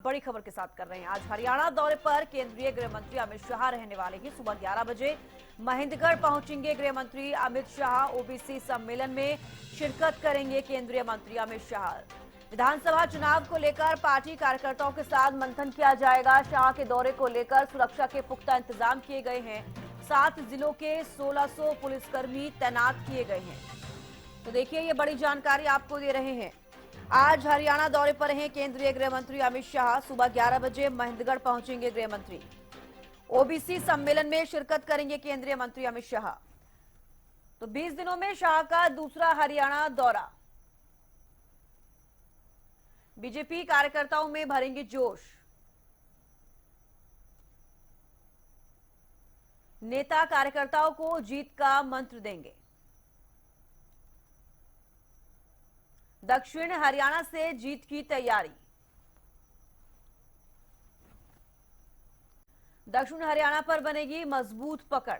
बड़ी खबर के साथ कर रहे हैं। आज हरियाणा दौरे पर केंद्रीय गृह मंत्री अमित शाह रहने वाले हैं। सुबह 11 बजे महेंद्रगढ़ पहुंचेंगे गृह मंत्री अमित शाह। ओबीसी सम्मेलन में शिरकत करेंगे केंद्रीय मंत्री अमित शाह। विधानसभा चुनाव को लेकर पार्टी कार्यकर्ताओं के साथ मंथन किया जाएगा। शाह के दौरे को लेकर सुरक्षा के पुख्ता इंतजाम किए गए हैं। 7 जिलों के 1600 पुलिसकर्मी तैनात किए गए हैं। तो देखिए, ये बड़ी जानकारी आपको दे रहे हैं। आज हरियाणा दौरे पर हैं केंद्रीय गृह मंत्री अमित शाह। सुबह 11 बजे महेंद्रगढ़ पहुंचेंगे गृह मंत्री। ओबीसी सम्मेलन में शिरकत करेंगे केंद्रीय मंत्री अमित शाह। तो 20 दिनों में शाह का दूसरा हरियाणा दौरा। बीजेपी कार्यकर्ताओं में भरेंगे जोश। नेता कार्यकर्ताओं को जीत का मंत्र देंगे। दक्षिण हरियाणा से जीत की तैयारी। दक्षिण हरियाणा पर बनेगी मजबूत पकड़।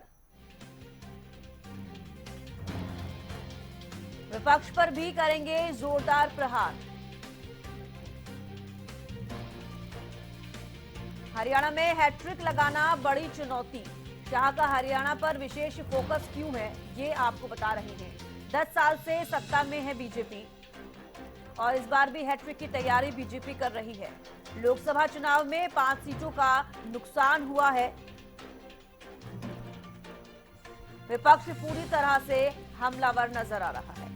विपक्ष पर भी करेंगे जोरदार प्रहार। हरियाणा में हैट्रिक लगाना बड़ी चुनौती। शाह का हरियाणा पर विशेष फोकस क्यों है, ये आपको बता रहे हैं। 10 साल से सत्ता में है बीजेपी और इस बार भी हैट्रिक की तैयारी बीजेपी कर रही है। लोकसभा चुनाव में 5 सीटों का नुकसान हुआ है। विपक्ष पूरी तरह से हमलावर नजर आ रहा है।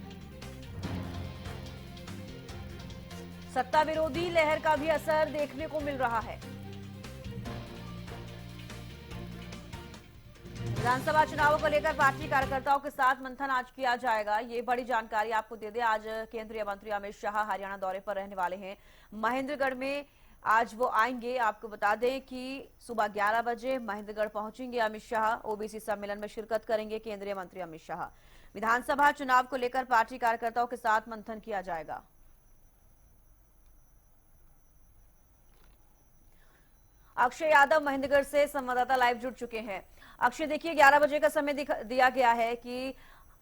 सत्ता विरोधी लहर का भी असर देखने को मिल रहा है। विधानसभा चुनावों को लेकर पार्टी कार्यकर्ताओं के साथ मंथन आज किया जाएगा। ये बड़ी जानकारी आपको दे दें। आज केंद्रीय मंत्री अमित शाह हरियाणा दौरे पर रहने वाले हैं। महेंद्रगढ़ में आज वो आएंगे। आपको बता दें कि सुबह 11 बजे महेंद्रगढ़ पहुंचेंगे अमित शाह। ओबीसी सम्मेलन में शिरकत करेंगे केंद्रीय मंत्री अमित शाह। विधानसभा चुनाव को लेकर पार्टी कार्यकर्ताओं के साथ मंथन किया जाएगा। अक्षय यादव महेंद्रगढ़ से संवाददाता लाइव जुड़ चुके हैं। अक्षय, देखिए 11 बजे का समय दिया गया है कि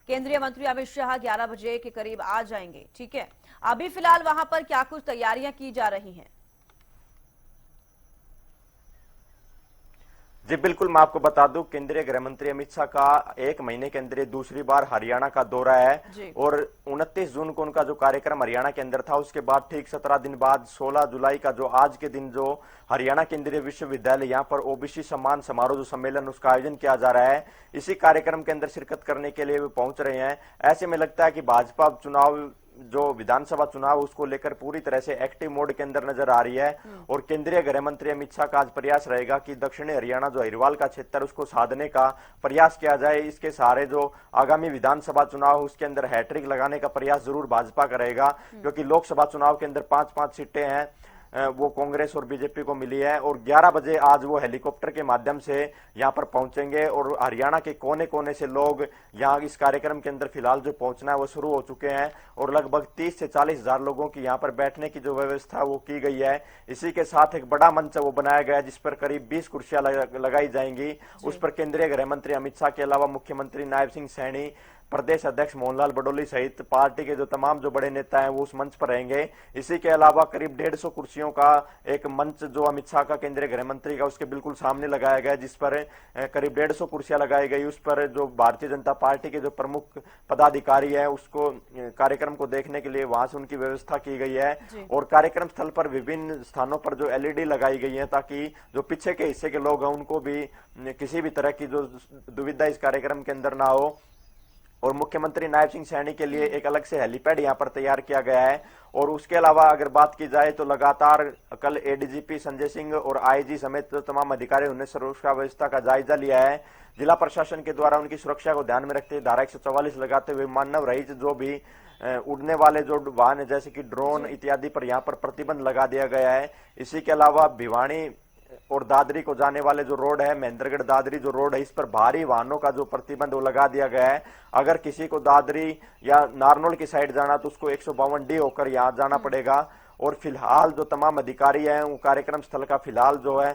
केंद्रीय मंत्री अमित शाह 11 बजे के करीब आ जाएंगे, ठीक है। अभी फिलहाल वहां पर क्या कुछ तैयारियां की जा रही हैं? जी बिल्कुल, मैं आपको बता दूं, केंद्रीय गृह मंत्री अमित शाह का 1 महीने के अंदर ये दूसरी बार हरियाणा का दौरा है और 29 जून को उनका जो कार्यक्रम हरियाणा के अंदर था, उसके बाद ठीक 17 दिन बाद 16 जुलाई का जो आज के दिन जो हरियाणा केंद्रीय विश्वविद्यालय यहाँ पर ओबीसी सम्मान समारोह जो सम्मेलन उसका आयोजन किया जा रहा है। इसी कार्यक्रम के अंदर शिरकत करने के लिए वे पहुंच रहे हैं। ऐसे में लगता है कि भाजपा चुनाव जो विधानसभा चुनाव उसको लेकर पूरी तरह से एक्टिव मोड के अंदर नजर आ रही है और केंद्रीय गृह मंत्री अमित शाह का आज प्रयास रहेगा कि दक्षिणी हरियाणा जो हिरवाल का क्षेत्र उसको साधने का प्रयास किया जाए। इसके सहारे जो आगामी विधानसभा चुनाव उसके अंदर हैट्रिक लगाने का प्रयास जरूर भाजपा करेगा, क्योंकि लोकसभा चुनाव के अंदर 5-5 सीटें हैं वो कांग्रेस और बीजेपी को मिली है। और 11 बजे आज वो हेलीकॉप्टर के माध्यम से यहाँ पर पहुंचेंगे और हरियाणा के कोने कोने से लोग यहाँ इस कार्यक्रम के अंदर फिलहाल जो पहुंचना है वो शुरू हो चुके हैं और लगभग 30 से 40 हजार लोगों की यहाँ पर बैठने की जो व्यवस्था वो की गई है। इसी के साथ एक बड़ा मंच वो बनाया गया है जिस पर करीब 20 कुर्सियां लगाई जाएंगी। उस पर केंद्रीय गृह मंत्री अमित शाह के अलावा मुख्यमंत्री नायब सिंह सैनी, प्रदेश अध्यक्ष मोहनलाल बडोली सहित पार्टी के जो तमाम जो बड़े नेता हैं वो उस मंच पर रहेंगे। इसी के अलावा करीब 150 कुर्सियों का एक मंच जो अमित शाह का केंद्रीय गृह मंत्री का उसके बिल्कुल सामने लगाया गया, जिस पर करीब 150 कुर्सियां लगाई गई। उस पर जो भारतीय जनता पार्टी के जो प्रमुख पदाधिकारी है उसको कार्यक्रम को देखने के लिए वहां से उनकी व्यवस्था की गई है और कार्यक्रम स्थल पर विभिन्न स्थानों पर जो एलईडी लगाई गई है ताकि जो पीछे के हिस्से के लोग हैं उनको भी किसी भी तरह की जो दुविधा इस कार्यक्रम के अंदर ना हो। और मुख्यमंत्री नायब सिंह सैनी के लिए एक अलग से हेलीपैड यहां पर तैयार किया गया है। और उसके अलावा अगर बात की जाए तो लगातार कल एडीजीपी संजय सिंह और आईजी समेत तो तमाम अधिकारियों ने सुरक्षा व्यवस्था का जायजा लिया है। जिला प्रशासन के द्वारा उनकी सुरक्षा को ध्यान में रखते हुए धारा 144 लगाते हुए मानव रहित जो भी उड़ने वाले जो वाहन है जैसे कि ड्रोन इत्यादि पर यहाँ पर प्रतिबंध लगा दिया गया है। इसी के अलावा भिवानी और दादरी को जाने वाले जो रोड है, महेंद्रगढ़ दादरी जो रोड है, इस पर भारी वाहनों का जो प्रतिबंध वो लगा दिया गया है। अगर किसी को दादरी या नारनौल की साइड जाना तो उसको 152D होकर यहाँ जाना पड़ेगा। और फिलहाल जो तमाम अधिकारी हैं वो कार्यक्रम स्थल का फिलहाल जो है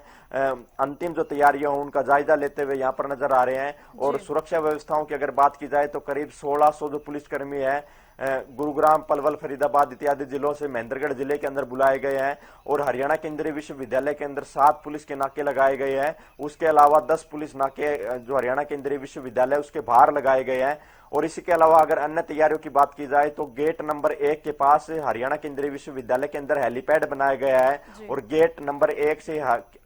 अंतिम जो तैयारियां हैं उनका जायजा लेते हुए यहाँ पर नजर आ रहे हैं। और सुरक्षा व्यवस्थाओं की अगर बात की जाए तो करीब 1600 जो पुलिसकर्मी है गुरुग्राम, पलवल, फरीदाबाद इत्यादि जिलों से महेंद्रगढ़ जिले के अंदर बुलाए गए हैं और हरियाणा केंद्रीय विश्वविद्यालय के अंदर 7 पुलिस के नाके लगाए गए हैं। उसके अलावा 10 पुलिस नाके जो हरियाणा केंद्रीय विश्वविद्यालय उसके बाहर लगाए गए हैं। और इसी के अलावा अगर अन्य तैयारियों की बात की जाए तो गेट नंबर 1 के पास हरियाणा केंद्रीय विश्वविद्यालय के अंदर हेलीपैड बनाया गया है और गेट नंबर 1 से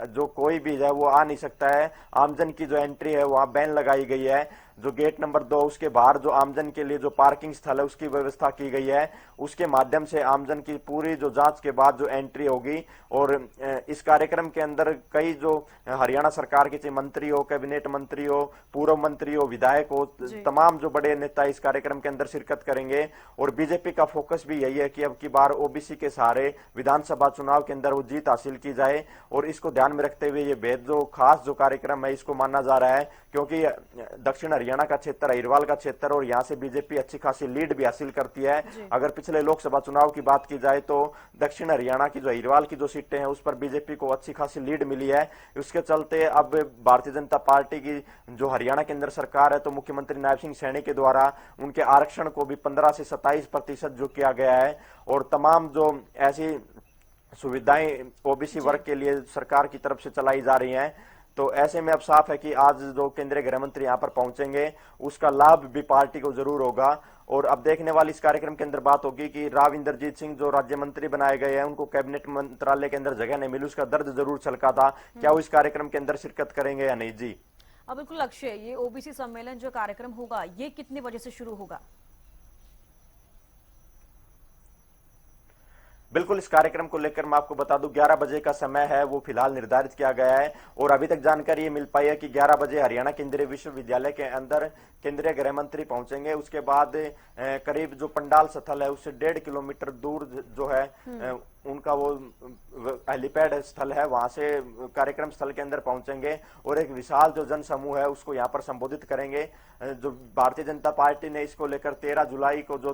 जो कोई भी है वो आ नहीं सकता है। आमजन की जो एंट्री है वहां बैन लगाई गई है। जो गेट नंबर 2 उसके बाहर जो आमजन के लिए जो पार्किंग स्थल है उसकी व्यवस्था की गई है। उसके माध्यम से आमजन की पूरी जो जांच के बाद जो एंट्री होगी। और इस कार्यक्रम के अंदर कई जो हरियाणा सरकार के मंत्री हो, कैबिनेट मंत्री हो, पूर्व मंत्री हो, विधायक हो, तमाम जो बड़े नेता इस कार्यक्रम के अंदर शिरकत करेंगे। और बीजेपी का फोकस भी यही है कि अब की बार ओबीसी के सहारे विधानसभा चुनाव के अंदर वो जीत हासिल की जाए। और इसको ध्यान में रखते हुए ये बेहद जो खास जो कार्यक्रम है इसको माना जा रहा है, क्योंकि दक्षिण हरियाणा का क्षेत्र, अहिरवाल का क्षेत्र, और यहाँ से बीजेपी अच्छी खासी लीड भी हासिल करती है। अगर पिछले लोकसभा चुनाव की बात की जाए तो दक्षिण हरियाणा की जो अहिरवाल की जो सीटें हैं उस पर बीजेपी को अच्छी खासी लीड मिली है। उसके चलते अब भारतीय जनता पार्टी की जो हरियाणा के अंदर सरकार है तो मुख्यमंत्री नायब सिंह सैनी के द्वारा उनके आरक्षण को भी 15 से 27% जो किया गया है। और तमाम जो ऐसी सुविधाएं ओबीसी वर्ग के लिए सरकार की तरफ से चलाई जा रही हैं। तो ऐसे में अब साफ है कि आज जो केंद्रीय गृह मंत्री यहां पर पहुंचेंगे उसका लाभ भी पार्टी को जरूर होगा। और अब देखने वाली इस कार्यक्रम के अंदर बात होगी कि राव इंद्रजीत सिंह जो राज्य मंत्री बनाए गए हैं उनको कैबिनेट मंत्रालय के अंदर जगह नहीं मिली, उसका दर्द जरूर छलका था। क्या वो इस कार्यक्रम के अंदर शिरकत करेंगे या नहीं? जी बिल्कुल अक्षय, ये ओबीसी सम्मेलन जो कार्यक्रम होगा ये कितने बजे से शुरू होगा? बिल्कुल, इस कार्यक्रम को लेकर मैं आपको बता दूं 11 बजे का समय है वो फिलहाल निर्धारित किया गया है। और अभी तक जानकारी ये मिल पाई है कि 11 बजे हरियाणा केंद्रीय विश्वविद्यालय के अंदर केंद्रीय गृह मंत्री पहुंचेंगे। उसके बाद करीब जो पंडाल स्थल है उससे 1.5 किलोमीटर दूर जो है उनका वो हेलीपैड स्थल है, वहां से कार्यक्रम स्थल के अंदर पहुंचेंगे और एक विशाल जो जन समूह है उसको यहां पर संबोधित करेंगे। जो भारतीय जनता पार्टी ने इसको लेकर 13 जुलाई को जो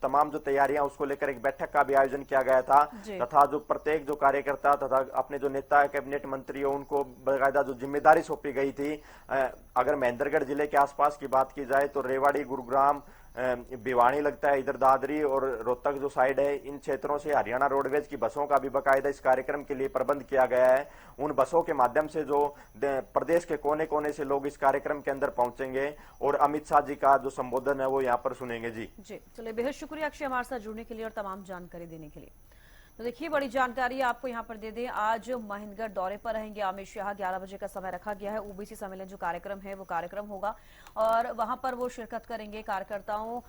तमाम जो तैयारियां उसको लेकर एक बैठक का भी आयोजन किया गया था, तथा जो प्रत्येक जो कार्यकर्ता तथा अपने जो नेता कैबिनेट मंत्री हो उनको बाकायदा जो जिम्मेदारी सौंपी गई थी। अगर महेंद्रगढ़ जिले के आसपास की बात की जाए तो रेवाड़ी, गुरुग्राम, भिवानी लगता है, इधर दादरी और रोहतक जो साइड है, इन क्षेत्रों से हरियाणा रोडवेज की बसों का भी बाकायदा इस कार्यक्रम के लिए प्रबंध किया गया है। उन बसों के माध्यम से जो प्रदेश के कोने कोने से लोग इस कार्यक्रम के अंदर पहुंचेंगे और अमित शाह जी का जो संबोधन है वो यहाँ पर सुनेंगे। जी चलिए, बेहद शुक्रिया अक्षय हमारे साथ जुड़ने के लिए और तमाम जानकारी देने के लिए। तो देखिए, बड़ी जानकारी आपको यहाँ पर दे दें, आज महेंद्रगढ़ दौरे पर रहेंगे अमित शाह। 11 बजे का समय रखा गया है। ओबीसी सम्मेलन जो कार्यक्रम है वो कार्यक्रम होगा और वहां पर वो शिरकत करेंगे। कार्यकर्ताओं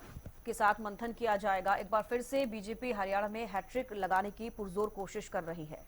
के साथ मंथन किया जाएगा। एक बार फिर से बीजेपी हरियाणा में हैट्रिक लगाने की पुरजोर कोशिश कर रही है।